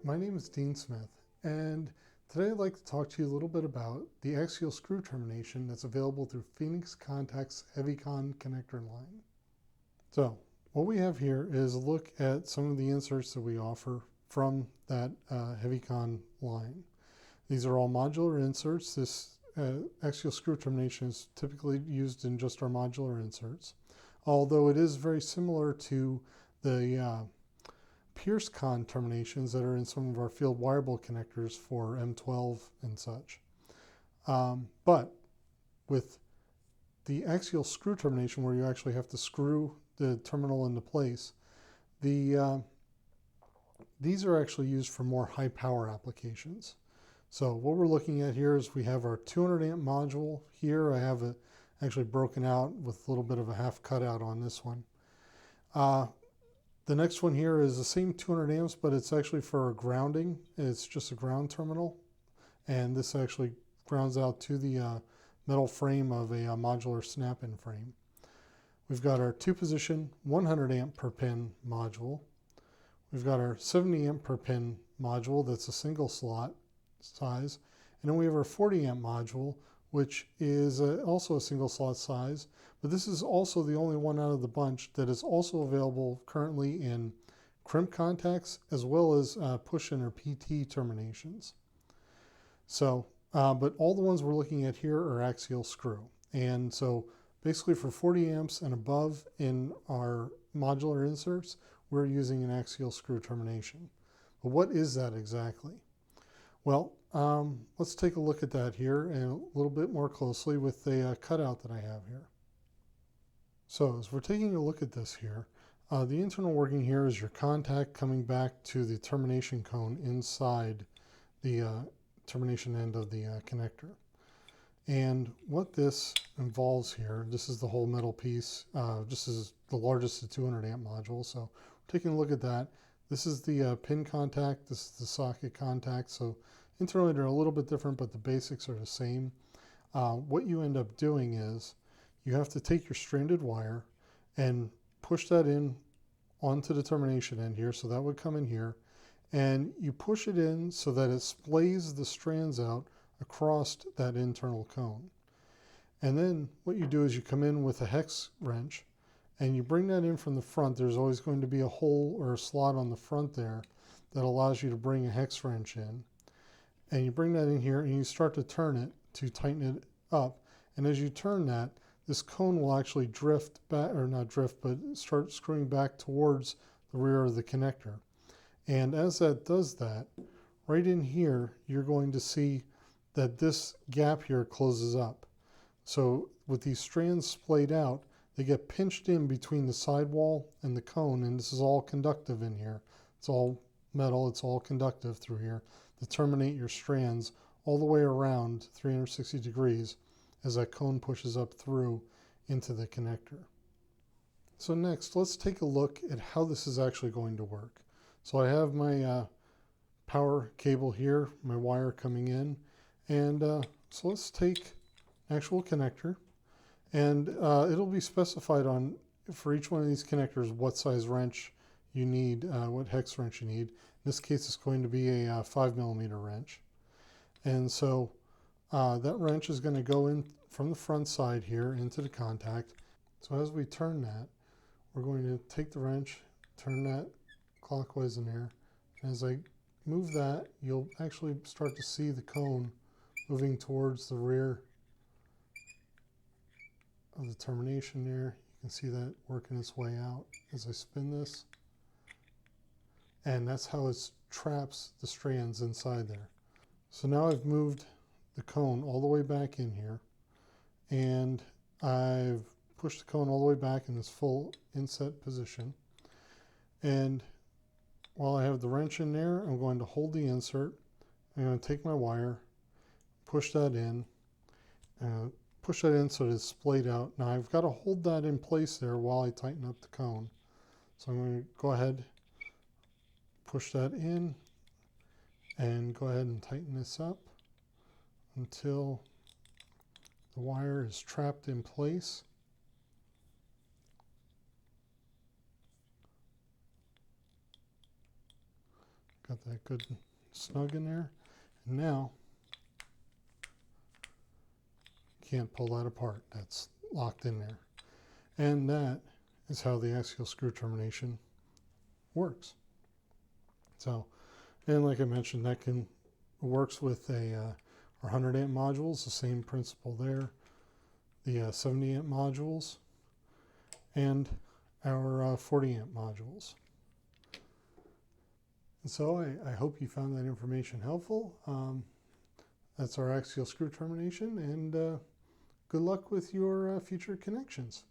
My name is Dean Smith, and today I'd like to talk to you a little bit about the axial screw termination that's available through Phoenix Contact's HEAVYCON connector line. So what we have here is a look at some of the inserts that we offer from that HEAVYCON line. These are all modular inserts. This axial screw termination is typically used in just our modular inserts, although it is very similar to the HEAVYCON terminations that are in some of our field wireable connectors for M12 and such. But with the axial screw termination, where you actually have to screw the terminal into place, these are actually used for more high power applications. So what we're looking at here is we have our 200 amp module here. I have it actually broken out with a little bit of a half cutout on this one. The next one here is the same 200 amps, but it's actually for grounding. It's just a ground terminal, and this actually grounds out to the metal frame of a modular snap-in frame. We've got our 2-position 100 amp per pin module. We've got our 70 amp per pin module that's a single slot size, and then we have our 40 amp module, which is also a single slot size, but this is also the only one out of the bunch that is also available currently in crimp contacts as well as push-in or PT terminations. So, but all the ones we're looking at here are axial screw. And so basically for 40 amps and above in our modular inserts, we're using an axial screw termination. But what is that exactly? Well, let's take a look at that here and a little bit more closely with the cutout that I have here. So as we're taking a look at this here, the internal working here is your contact coming back to the termination cone inside the termination end of the connector. And what this involves here, this is the whole metal piece. This is the largest of 200 amp module. So we're taking a look at that. This is the pin contact. This is the socket contact. So internally they're a little bit different, but the basics are the same. What you end up doing is you have to take your stranded wire and push that in onto the termination end here. So that would come in here, and you push it in so that it splays the strands out across that internal cone. And then what you do is you come in with a hex wrench and you bring that in from the front. There's always going to be a hole or a slot on the front there that allows you to bring a hex wrench in. And you bring that in here and you start to turn it to tighten it up. And as you turn that, this cone will actually drift back, or not drift, but start screwing back towards the rear of the connector. And as that does that, right in here, you're going to see that this gap here closes up. So with these strands splayed out, they get pinched in between the sidewall and the cone, and this is all conductive in here. It's all metal, it's all conductive through here to terminate your strands all the way around 360 degrees as that cone pushes up through into the connector. So next, let's take a look at how this is actually going to work. So I have my power cable here, my wire coming in, and so let's take an actual connector, and it'll be specified on for each one of these connectors what size wrench you need, what hex wrench you need. In this case, it's going to be a 5mm wrench. And so that wrench is going to go in from the front side here into the contact. So as we turn that, we're going to take the wrench, turn that clockwise in there. And as I move that, you'll actually start to see the cone moving towards the rear of the termination there. You can see that working its way out as I spin this. And that's how it traps the strands inside there. So now I've moved the cone all the way back in here, and I've pushed the cone all the way back in its full inset position. And while I have the wrench in there, I'm going to hold the insert. I'm going to take my wire, push that in so that it's splayed out. Now I've got to hold that in place there while I tighten up the cone. So I'm going to go ahead, push that in, and go ahead and tighten this up until the wire is trapped in place. Got that good snug in there. And now, can't pull that apart. That's locked in there. And that is how the axial screw termination works. So, and like I mentioned, that works with our 100 amp modules, the same principle there, the 70 amp modules, and our 40 amp modules. And so I hope you found that information helpful. That's our axial screw termination, and good luck with your future connections.